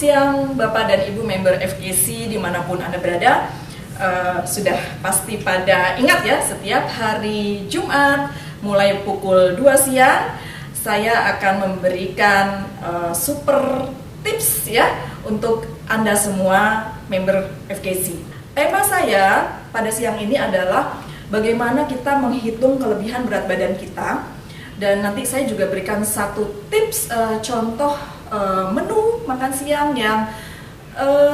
siang Bapak dan Ibu member FKC dimanapun Anda berada. Sudah pasti pada ingat ya, setiap hari Jumat mulai pukul 2 siang saya akan memberikan super tips ya untuk Anda semua member FKC. Tema saya pada siang ini adalah bagaimana kita menghitung kelebihan berat badan kita. Dan nanti saya juga berikan satu tips contoh menu makan siang yang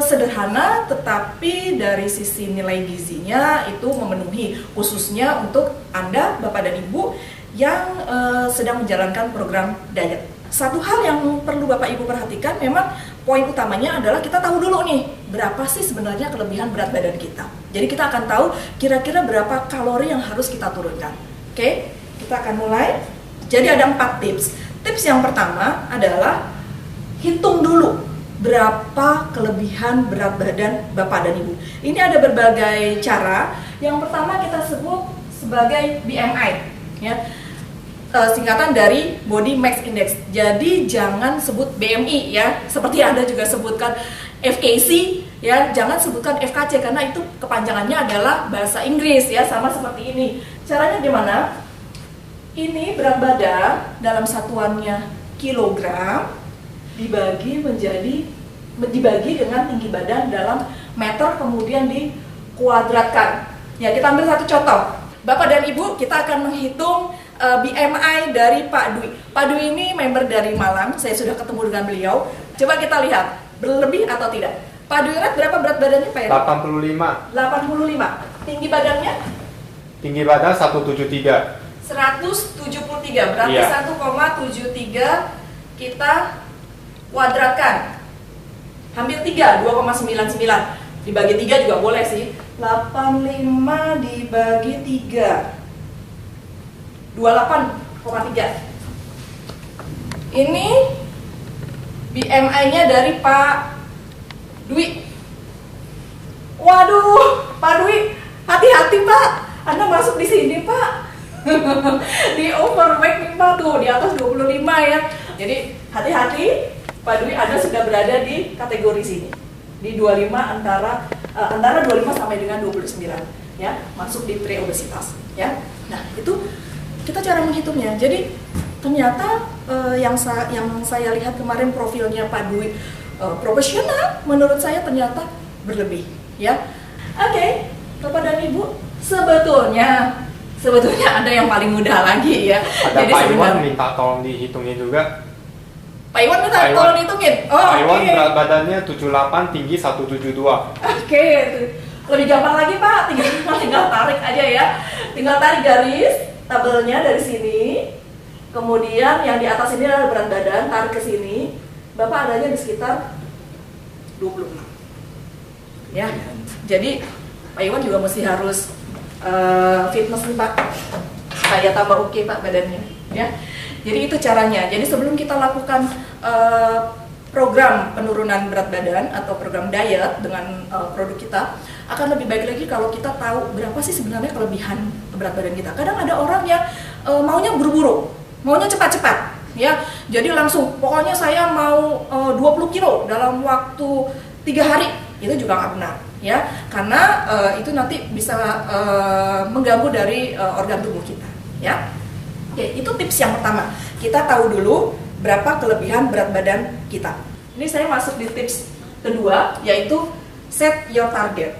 sederhana tetapi dari sisi nilai gizinya itu memenuhi, khususnya untuk Anda Bapak dan Ibu yang sedang menjalankan program diet. Satu hal yang perlu Bapak Ibu perhatikan, memang poin utamanya adalah kita tahu dulu nih berapa sih sebenarnya kelebihan berat badan kita. Jadi kita akan tahu kira-kira berapa kalori yang harus kita turunkan. Oke, kita akan mulai. Jadi ada 4 tips. Tips yang pertama adalah hitung dulu berapa kelebihan berat badan Bapak dan Ibu. Ini ada berbagai cara. Yang pertama kita sebut sebagai BMI, ya. Singkatan dari Body Mass Index. Jadi jangan sebut BMI ya, seperti Anda juga sebutkan FKC ya, jangan sebutkan FKC karena itu kepanjangannya adalah bahasa Inggris ya, sama seperti ini. Caranya gimana? Ini berat badan dalam satuannya kilogram dibagi dengan tinggi badan dalam meter, kemudian dikuadratkan. Ya, kita ambil satu contoh. Bapak dan Ibu, kita akan menghitung BMI dari Pak Dwi. Pak Dwi ini member dari Malang, saya sudah ketemu dengan beliau. Coba kita lihat, berlebih atau tidak. Pak Dwi, berapa berat badannya Pak? 85. 85. Tinggi badannya? Tinggi badan 173. 173, berarti 1,73 kita kuadratkan. Hampir 3, 2,99. Dibagi 3 juga boleh sih. 85 dibagi 3. 28,3. Ini BMI-nya dari Pak Dwi. Waduh, Pak Dwi, hati-hati Pak. Anda masuk di sini Pak. Di overweight nih Pak, tuh di atas 25 ya. Jadi hati-hati Pak Dwi, Anda sudah berada di kategori sini. Di 25 antara 25 sampai dengan 29 ya, masuk di pre-obesitas ya. Nah, itu kita cara menghitungnya. Jadi ternyata yang saya lihat kemarin profilnya Pak Dwi profesional, menurut saya ternyata berlebih ya. Oke, Bapak dan Ibu, sebetulnya ada yang paling mudah lagi ya. Ada jadi Pak Iwan minta tolong dihitungin juga. Pak Iwan minta tolong dihitungin. Oh, Pak Iwan berat badannya 78, tinggi 172. Oke, lebih gampang lagi Pak, tinggal tarik aja ya. Tinggal tarik garis tabelnya dari sini. Kemudian yang di atas ini adalah berat badan, tarik ke sini. Bapak adanya di sekitar 26. Ya. Jadi Pak Iwan juga mesti harus fitness nih Pak, supaya tambah oke Pak badannya ya. Jadi itu caranya. Jadi sebelum kita lakukan program penurunan berat badan atau program diet dengan produk kita, akan lebih baik lagi kalau kita tahu berapa sih sebenarnya kelebihan berat badan kita. Kadang ada orang yang maunya buru-buru, maunya cepat-cepat ya. Jadi langsung pokoknya saya mau 20 kilo dalam waktu 3 hari. Itu juga nggak benar ya, karena itu nanti bisa mengganggu dari organ tubuh kita ya. Oke, itu tips yang pertama. Kita tahu dulu berapa kelebihan berat badan kita. Ini saya masuk di tips kedua, yaitu set your target.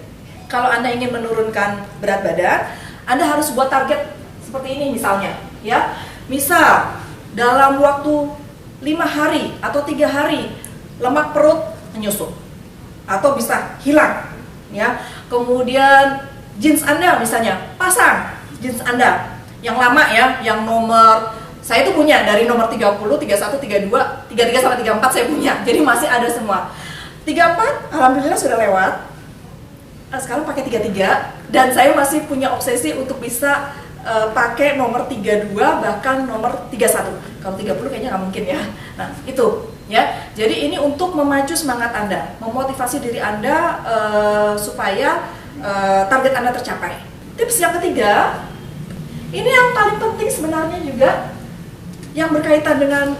Kalau Anda ingin menurunkan berat badan, Anda harus buat target seperti ini misalnya ya. Misal dalam waktu 5 hari atau 3 hari lemak perut menyusut atau bisa hilang ya. Kemudian jeans Anda misalnya, pasang jeans Anda yang lama ya, yang nomor, saya itu punya dari nomor 30, 31, 32, 33 sampai 34 saya punya. Jadi masih ada semua. 34 alhamdulillah sudah lewat. Sekarang pakai 33 dan saya masih punya obsesi untuk bisa pakai nomor 32 bahkan nomor 31. Kalau 30 kayaknya nggak mungkin ya. Nah, itu ya. Jadi ini untuk memacu semangat Anda, memotivasi diri Anda supaya target Anda tercapai. Tips yang ketiga, ini yang paling penting sebenarnya juga, yang berkaitan dengan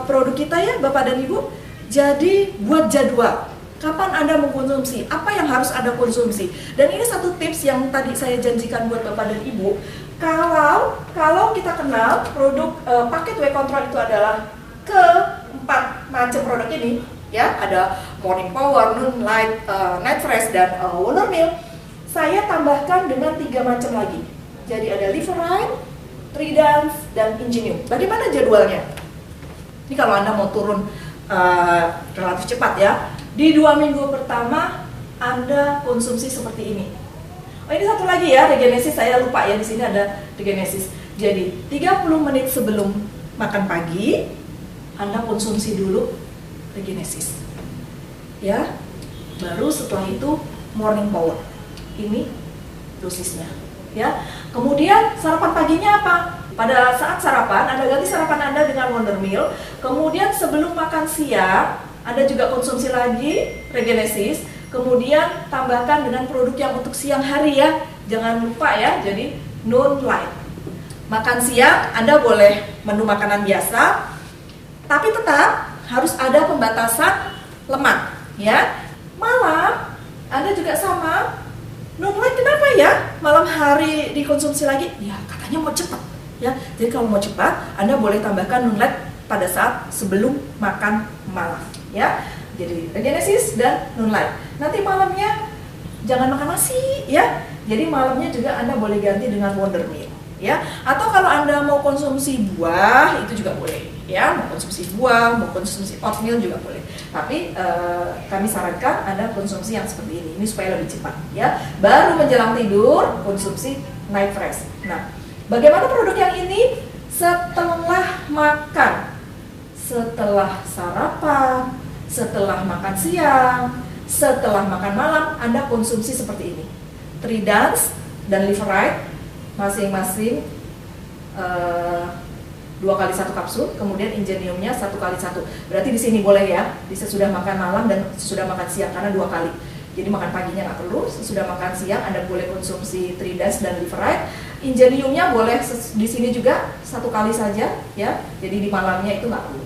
produk kita ya Bapak dan Ibu. Jadi buat jadwal, kapan Anda mengkonsumsi, apa yang harus Anda konsumsi. Dan ini satu tips yang tadi saya janjikan buat Bapak dan Ibu. Kalau kita kenal produk paket W Control itu adalah keempat macam produk ini, ya, ada Morning Power, Noon Light, Night Fresh, dan Wonder Meal. Saya tambahkan dengan 3 macam lagi. Jadi ada Liverite, Tridance, dan Ingenium. Bagaimana jadwalnya? Ini kalau Anda mau turun relatif cepat ya. Di 2 minggu pertama Anda konsumsi seperti ini. Oh, ini satu lagi ya, Regenesis, saya lupa ya, di sini ada Regenesis. Jadi 30 menit sebelum makan pagi Anda konsumsi dulu Regenesis. Ya. Baru setelah itu Morning Power. Ini dosisnya. Ya. Kemudian sarapan paginya apa? Pada saat sarapan, Anda ganti sarapan Anda dengan Wonder Meal. Kemudian sebelum makan siang, Anda juga konsumsi lagi Regenesis. Kemudian tambahkan dengan produk yang untuk siang hari ya. Jangan lupa ya, jadi Noon Light. Makan siang, Anda boleh menu makanan biasa, tapi tetap harus ada pembatasan lemak ya. Malam, Anda juga sama Noon Light. Kenapa ya malam hari dikonsumsi lagi? Ya katanya mau cepat. Ya, jadi kalau mau cepat, Anda boleh tambahkan Noon Light pada saat sebelum makan malam, ya. Jadi Regenesis dan Noon Light. Nanti malamnya jangan makan nasi, ya. Jadi malamnya juga Anda boleh ganti dengan Wonder Meal, ya. Atau kalau Anda mau konsumsi buah, itu juga boleh, ya. Mau konsumsi buah, mau konsumsi oatmeal juga boleh. Tapi kami sarankan Anda konsumsi yang seperti ini supaya lebih cepat, ya. Baru menjelang tidur konsumsi Night Fresh. Nah, bagaimana produk yang ini? Setelah makan, setelah sarapan, setelah makan siang, setelah makan malam, Anda konsumsi seperti ini. Tridance dan Liverite masing-masing 2 kali 1 kapsul, kemudian Ingeniumnya 1 kali 1. Berarti di sini boleh ya, di sesudah makan malam dan sesudah makan siang, karena 2 kali. Jadi makan paginya nggak perlu, sesudah makan siang Anda boleh konsumsi Tridance dan Liverite. Ingeniumnya boleh di sini juga 1 kali saja ya. Jadi di malamnya itu nggak perlu.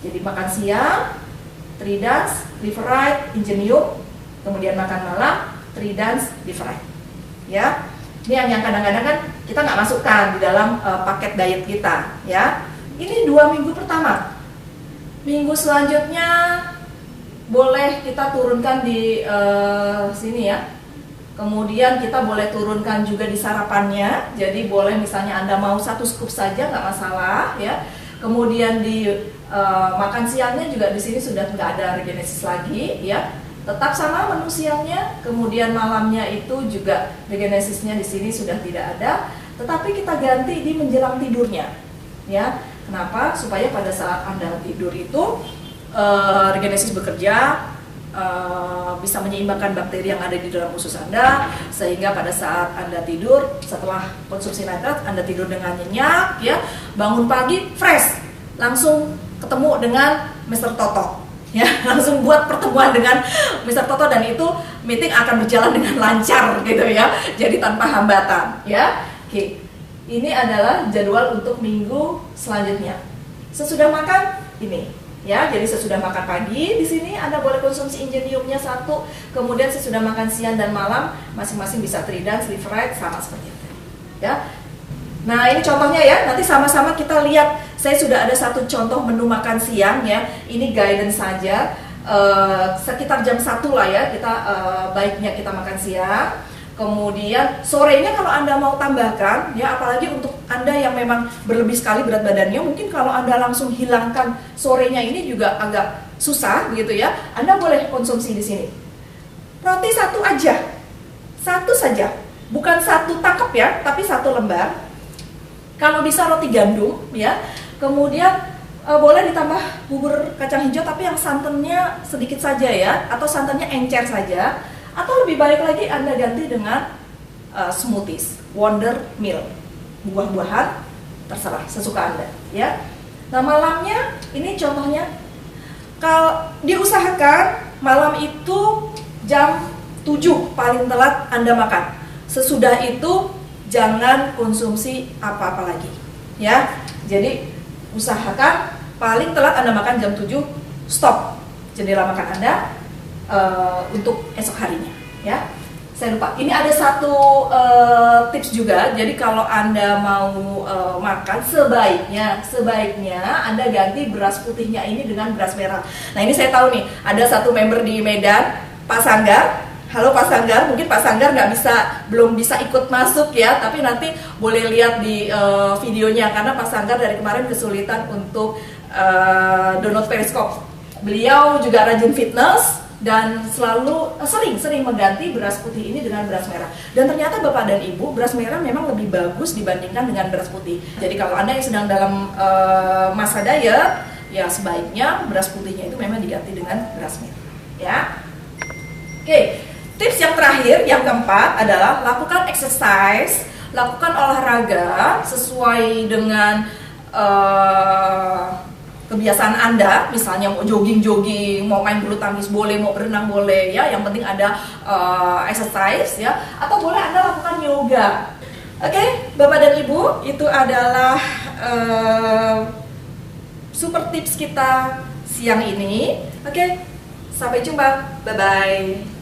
Jadi makan siang Tridance, Liverite, Ingenium, kemudian makan malam Tridance, Liverite. Ya. Ini yang kadang-kadang kan kita nggak masukkan di dalam paket diet kita ya. Ini 2 minggu pertama. Minggu selanjutnya boleh kita turunkan di sini ya. Kemudian kita boleh turunkan juga di sarapannya. Jadi boleh misalnya Anda mau 1 scoop saja nggak masalah ya. Kemudian di makan siangnya juga di sini sudah nggak ada Regenesis lagi ya. Tetap sama menu siangnya. Kemudian malamnya itu juga Regenesisnya di sini sudah tidak ada. Tetapi kita ganti di menjelang tidurnya ya. Kenapa? Supaya pada saat Anda tidur itu Regenesis bekerja, bisa menyeimbangkan bakteri yang ada di dalam usus Anda, sehingga pada saat Anda tidur setelah konsumsi nitrat, Anda tidur dengan nyenyak ya, bangun pagi fresh, langsung ketemu dengan Mr. Toto ya, langsung buat pertemuan dengan Mr. Toto, dan itu meeting akan berjalan dengan lancar gitu ya, jadi tanpa hambatan ya. Oke, ini adalah jadwal untuk minggu selanjutnya. Sesudah makan ini ya, jadi sesudah makan pagi di sini Anda boleh konsumsi Ingeniumnya 1, kemudian sesudah makan siang dan malam masing-masing bisa Tridance, Liverite, sama seperti itu ya. Nah ini contohnya ya, nanti sama-sama kita lihat. Saya sudah ada 1 contoh menu makan siang ya, ini guidance saja, sekitar jam 1 lah ya, kita baiknya kita makan siang. Kemudian sorenya kalau Anda mau tambahkan ya, apalagi untuk Anda yang memang berlebih sekali berat badannya, mungkin kalau Anda langsung hilangkan sorenya ini juga agak susah gitu ya. Anda boleh konsumsi di sini. Roti 1 aja. 1 saja. Bukan 1 tangkap ya, tapi 1 lembar. Kalau bisa roti gandum ya. Kemudian boleh ditambah bubur kacang hijau, tapi yang santannya sedikit saja ya, atau santannya encer saja. Atau lebih baik lagi Anda ganti dengan smoothies, Wonder Meal, buah-buahan, terserah sesuka Anda ya. Nah malamnya ini contohnya, kalau diusahakan malam itu jam 7 paling telat Anda makan. Sesudah itu jangan konsumsi apa-apa lagi ya. Jadi usahakan paling telat Anda makan jam 7, stop. jendela makan Anda untuk esok harinya, ya. Saya lupa. Ini ada satu tips juga. Jadi kalau Anda mau makan, sebaiknya Anda ganti beras putihnya ini dengan beras merah. Nah, ini saya tahu nih, ada satu member di Medan, Pak Sanggar. Halo Pak Sanggar, mungkin Pak Sanggar belum bisa ikut masuk ya, tapi nanti boleh lihat di videonya karena Pak Sanggar dari kemarin kesulitan untuk download Periscope. Beliau juga rajin fitness dan selalu sering mengganti beras putih ini dengan beras merah. Dan ternyata Bapak dan Ibu, beras merah memang lebih bagus dibandingkan dengan beras putih. Jadi kalau Anda yang sedang dalam masa diet, ya sebaiknya beras putihnya itu memang diganti dengan beras merah, ya. Oke, tips yang terakhir, yang keempat adalah lakukan exercise, lakukan olahraga sesuai dengan kebiasaan Anda, misalnya mau jogging, mau main bulu tangkis boleh, mau berenang boleh, ya. Yang penting ada exercise, ya. Atau boleh Anda lakukan yoga. Oke, Bapak dan Ibu, itu adalah super tips kita siang ini. Oke, sampai jumpa, bye bye.